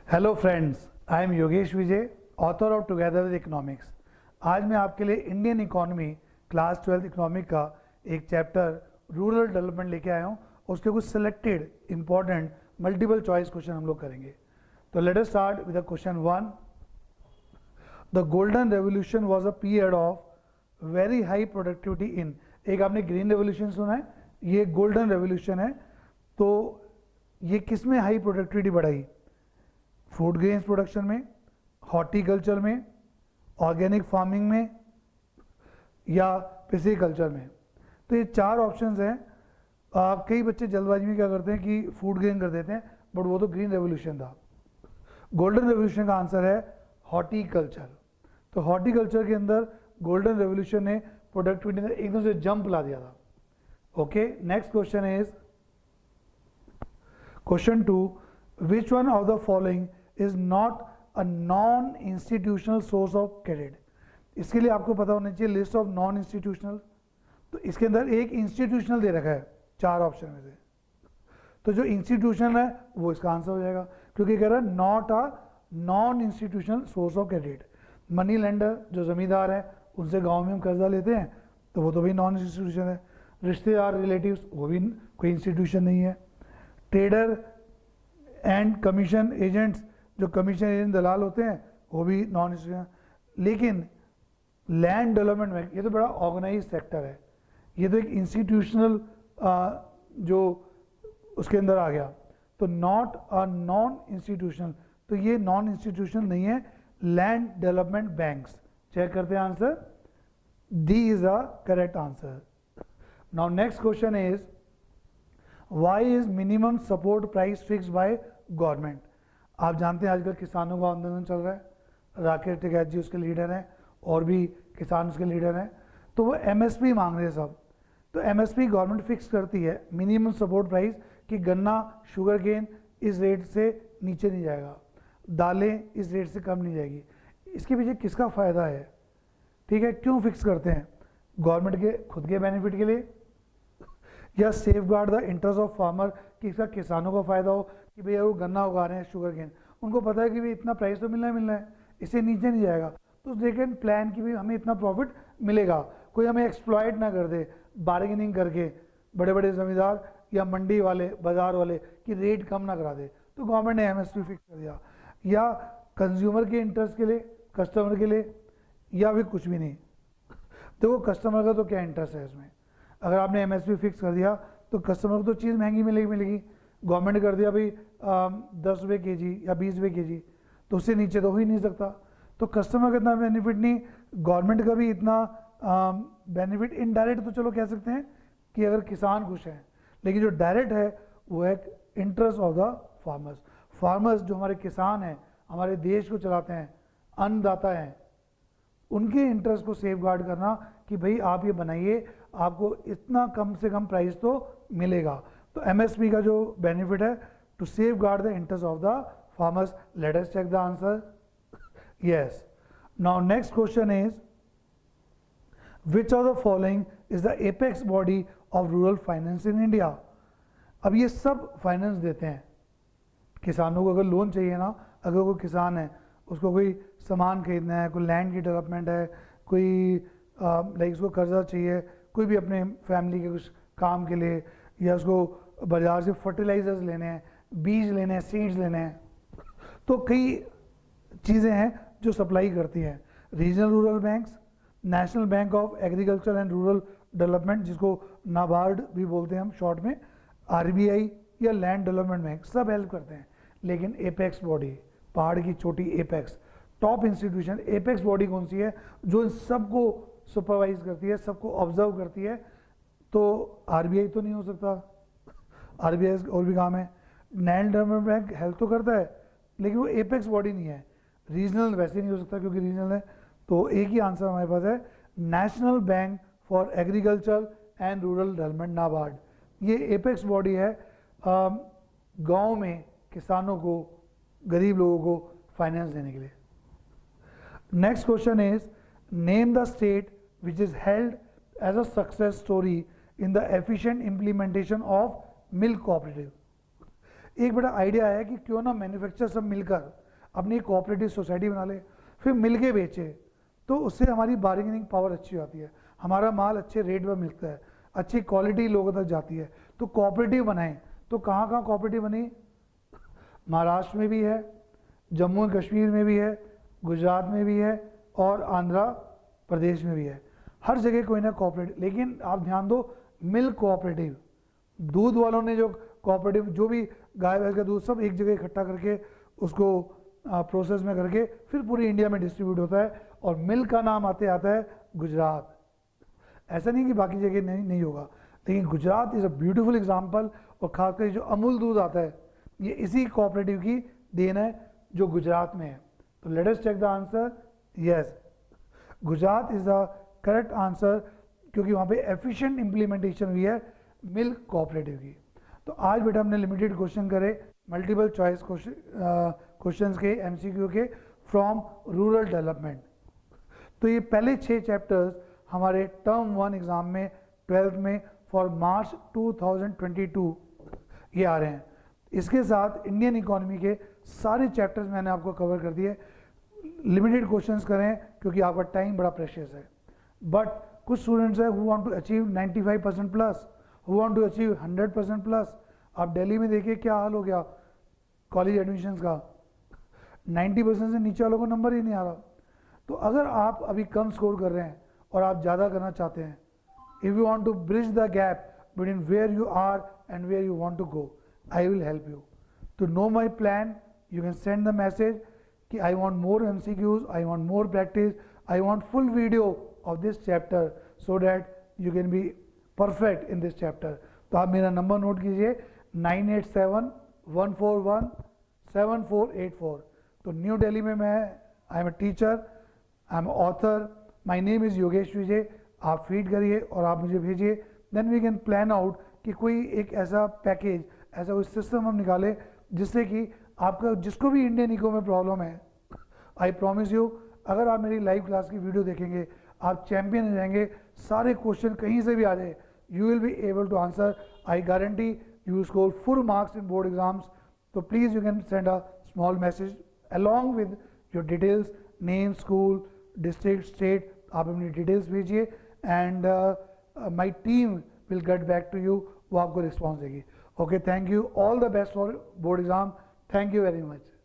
Hello friends, I am Yogesh Vijay, author of together with economics. आज मैं आपके लिए इंडियन इकोनॉमी क्लास 12 इकोनॉमिक का एक चैप्टर रूरल डेवलपमेंट लेके आया हूँ। उसके कुछ selected important multiple choice question हम लोग करेंगे। तो let us start with question 1। The golden revolution was a period of very high productivity in. एक आपने ग्रीन रेवोल्यूशन सुना है, ये गोल्डन रेवोल्यूशन है। तो ये किस में हाई प्रोडक्टिविटी बढ़ाई? फूड ग्रेन्स प्रोडक्शन में, हॉर्टिकल्चर में, ऑर्गेनिक फार्मिंग में या पिसिकल्चर में। तो ये चार ऑप्शंस हैं। कई बच्चे जल्दबाजी में क्या करते हैं कि फूड ग्रेन कर देते हैं, बट वो तो ग्रीन रेवोल्यूशन था। गोल्डन रेवोल्यूशन का आंसर है हॉर्टिकल्चर। तो हॉर्टिकल्चर के अंदर गोल्डन रेवोल्यूशन ने प्रोडक्टिविटी में एकदम से जंप ला दिया था। Okay, next question is question 2। Which one of the following is not a non institutional source of credit? इसके लिए आपको पता होना चाहिए लिस्ट ऑफ नॉन इंस्टीट्यूशनल। तो इसके अंदर एक इंस्टीट्यूशनल दे रखा है चार ऑप्शन में से। तो जो इंस्टीट्यूशनल है वो इसका आंसर हो जाएगा, क्योंकि कह रहा है not a non institutional source of credit. Money lender जो जमींदार है उनसे गांव में हम कर्जा लेते हैं, तो वो तो भी नॉन इंस्टीट्यूशन है। रिश्तेदार रिलेटिव्स, वो भी कोई इंस्टीट्यूशन नहीं है। ट्रेडर एंड कमीशन एजेंट्स, जो कमीशन एजेंट दलाल होते हैं, वो भी नॉन इंस्टीट्यूशन। लेकिन लैंड डेवलपमेंट बैंक, ये तो बड़ा ऑर्गेनाइज सेक्टर है, ये तो एक इंस्टीट्यूशनल जो उसके अंदर आ गया। तो नॉट अ नॉन इंस्टीट्यूशनल, तो ये नॉन इंस्टीट्यूशनल नहीं है। Land development banks. चेक करते हैं answer, D is a correct answer. Now next question is why is minimum support price fix by government? आप जानते हैं आजकल किसानों का आंदोलन चल रहा है, राकेश टिकैत जी उसके लीडर हैं और भी किसान उसके लीडर हैं। तो वो एमएसपी मांग रहे हैं सब। तो एमएसपी गवर्नमेंट फिक्स करती है मिनिमम सपोर्ट प्राइस कि गन्ना शुगर केन इस रेट से नीचे नहीं जाएगा, दालें इस रेट से कम नहीं जाएगी। इसके पीछे किसका फ़ायदा है? ठीक है, क्यों फिक्स करते हैं? गवर्नमेंट के खुद के बेनिफिट के लिए, या safe guard the interest of farmer, कि इसका किसानों को फ़ायदा हो कि भैया वो गन्ना उगा रहे हैं शुगर केन, उनको पता है कि भाई इतना प्राइस तो मिलना है, इससे नीचे नहीं जाएगा, तो दे कैन प्लान कि भाई हमें इतना प्रॉफिट मिलेगा, कोई हमें एक्सप्लॉइट ना कर दे बार्गेनिंग करके, बड़े बड़े ज़मींदार या मंडी वाले बाज़ार वाले कि रेट कम ना करा दे। तो गवर्नमेंट ने एमएसपी फिक्स कर दिया। या कंज्यूमर के इंटरेस्ट के लिए, कस्टमर के लिए, या फिर कुछ भी नहीं। देखो कस्टमर का तो क्या इंटरेस्ट है इसमें? अगर आपने एमएसपी फिक्स कर दिया तो कस्टमर को तो चीज़ महंगी मिलेगी। गवर्नमेंट कर दिया भाई 10 रुपये के जी या 20 रुपये के जी, तो उससे नीचे तो हो ही नहीं सकता। तो कस्टमर का इतना बेनिफिट नहीं, गवर्नमेंट का भी इतना बेनिफिट। इनडायरेक्ट तो चलो कह सकते हैं कि अगर किसान खुश हैं, लेकिन जो डायरेक्ट है वो है interest of the farmers. Farmers जो हमारे किसान हैं, हमारे देश को चलाते हैं, अन्नदाता हैं, उनके इंटरेस्ट को सेफ गार्ड करना कि भाई आप ये बनाइए, आपको इतना कम से कम प्राइस तो मिलेगा। तो एमएसपी का जो बेनिफिट है to safeguard the interest of the farmers. Let us check the answer. Yes, now next question is which of the following is the apex body of rural finance in India? अब ये सब finance देते हैं किसानों को। अगर loan चाहिए ना, अगर कोई किसान है उसको कोई सामान खरीदना है, कोई लैंड की डेवलपमेंट है, कोई लाइक उसको कर्जा चाहिए, कोई भी अपने फैमिली के कुछ काम के लिए, या उसको बाजार से फर्टिलाइजर्स लेने हैं, बीज लेने हैं, सीड्स लेने हैं, तो कई चीज़ें हैं जो सप्लाई करती हैं। Regional rural banks, national bank of agriculture and rural development, जिसको नाबार्ड भी बोलते हैं हम शॉर्ट में, आरबीआई या लैंड डेवलपमेंट बैंक, सब हेल्प करते हैं। लेकिन एपेक्स बॉडी, पहाड़ की चोटी apex, top institution, apex body कौन सी है जो इन सबको सुपरवाइज करती है, सबको ऑब्जर्व करती है? तो आरबीआई तो नहीं हो सकता, आरबीआई और भी काम है। लैंड डेवलपमेंट बैंक हेल्प तो करता है, लेकिन वो एपेक्स बॉडी नहीं है। रीजनल वैसे नहीं हो सकता क्योंकि रीजनल है। तो एक ही आंसर हमारे पास है, national bank for agriculture and rural development, NABARD. ये एपेक्स बॉडी है गांव में किसानों को, गरीब लोगों को फाइनेंस देने के लिए। Next question is name the state which is held as a success story in the efficient implementation of milk cooperative. एक बड़ा आइडिया है कि क्यों ना मैन्युफैक्चर सब मिलकर अपनी कोऑपरेटिव सोसाइटी बना ले, फिर मिल के बेचे, तो उससे हमारी बार्गेनिंग पावर अच्छी होती है, हमारा माल अच्छे रेट पर मिलता है, अच्छी क्वालिटी लोगों तक जाती है। तो कोऑपरेटिव बनाएं। तो कहाँ कहाँ कोऑपरेटिव बनी? महाराष्ट्र में भी है, जम्मू एंड कश्मीर में भी है, गुजरात में भी है और आंध्र प्रदेश में भी है। हर जगह कोई ना कोऑपरेटिव। लेकिन आप ध्यान दो, मिल्क कोऑपरेटिव, दूध वालों ने जो कोऑपरेटिव, जो भी गाय भैंस का दूध सब एक जगह इकट्ठा करके उसको प्रोसेस में करके फिर पूरी इंडिया में डिस्ट्रीब्यूट होता है, और मिल्क का नाम आते आता है गुजरात। ऐसा नहीं कि बाकी जगह नहीं होगा, लेकिन Gujarat is a beautiful example. और खासकर जो अमूल दूध आता है, ये इसी कोऑपरेटिव की देन है जो गुजरात में है। तो let us check the answer. Yes, Gujarat is the correct answer, क्योंकि वहाँ पे एफिशिएंट इम्प्लीमेंटेशन हुई है मिल्क कोऑपरेटिव की। तो आज बेटा हमने लिमिटेड क्वेश्चन करे, मल्टीपल चॉइस क्वेश्चंस के, एमसीक्यू के, फ्रॉम रूरल डेवलपमेंट। तो ये पहले 6 चैप्टर्स हमारे टर्म 1 एग्ज़ाम में 12th में फॉर मार्च 2022 ये आ रहे हैं। इसके साथ इंडियन इकोनॉमी के सारे चैप्टर्स मैंने आपको कवर कर दिए। लिमिटेड क्वेश्चंस करें क्योंकि आपका टाइम बड़ा प्रेशियस है। बट कुछ स्टूडेंट्स हैं who want to achieve 95% plus, who want to achieve 100% plus. आप दिल्ली में देखिए क्या हाल हो गया कॉलेज एडमिशन्स का, 90% से नीचे वालों को नंबर ही नहीं आ रहा। तो अगर आप अभी कम स्कोर कर रहे हैं और आप ज़्यादा करना चाहते हैं, if you want to bridge the gap between where you are and where you want to go, I will help you. To know my plan, you can send the message कि I want more MCQs, I want more practice, I want full video of this chapter so that you can be perfect in this chapter। तो आप मेरा number note कीजिए 9871417484। तो new Delhi में मैं I am a teacher, I am author, my name is Yogesh Vijay. आप feed करिए और आप मुझे भेजिए, then we can plan out कि कोई एक ऐसा पैकेज, ऐसा कोई सिस्टम हम निकालें जिससे कि आपका जिसको भी इंडियन इको में प्रॉब्लम है, आई प्रॉमिस यू, अगर आप मेरी लाइव क्लास की वीडियो देखेंगे आप चैंपियन हो जाएंगे। सारे क्वेश्चन कहीं से भी आ जाए, you will be able to answer. I guarantee you will score full marks in board exams. तो please you can send a small message along with your details, name, school, district, state. आप अपनी details भेजिए and my team will get back to you, वो आपको response देगी। Okay, thank you, all the best for board exam. Thank you very much.